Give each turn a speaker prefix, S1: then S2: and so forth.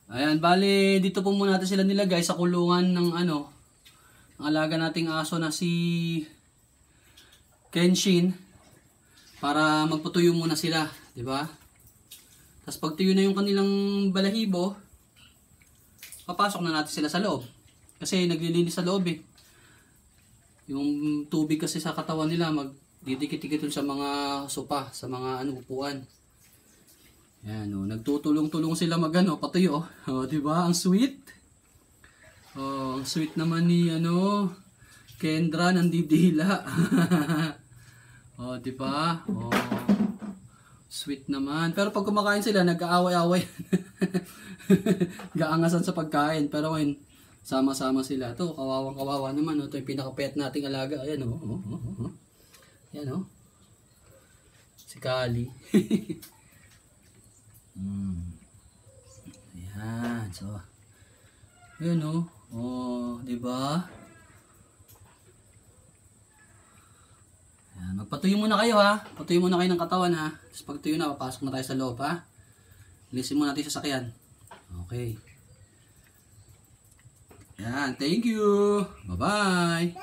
S1: Ayan, bali dito po muna natin sila nilagay sa kulungan ng ano, ang alaga nating aso na si Kenshin para magpatuyo muna sila, di ba? Tapos pag tuyo na yung kanilang balahibo, papasok na natin sila sa loob. Kasi naglilinis sa loob eh. Yung tubig kasi sa katawan nila magdidikit-dikit sa mga sopa, sa mga ano upuan. Yan oh, nagtutulong-tulong sila magano patuyo. Oh, di ba? Ang sweet. Oh, ang sweet naman ni ano Kendra ng didila. Oh, di ba? Oh. Sweet naman. Pero pag kumakain sila, nag-aaway-away. Gaangasan sa pagkain. Pero ngayon, sama-sama sila. Ito, kawawang-kawawa naman. Ito yung pinaka-pet nating alaga. Ayan oh. Ayan oh. Si Kali. Ayan. So, ayan oh. Oh, di ba? Ayan, magpatuyo muna kayo ha. Patuyo muna kayo ng katawan ha. Tapos pag tuyo na, papasok na tayo sa loob ha. Lisin muna natin sa sasakyan. Okay. Ayan, thank you. Bye-bye.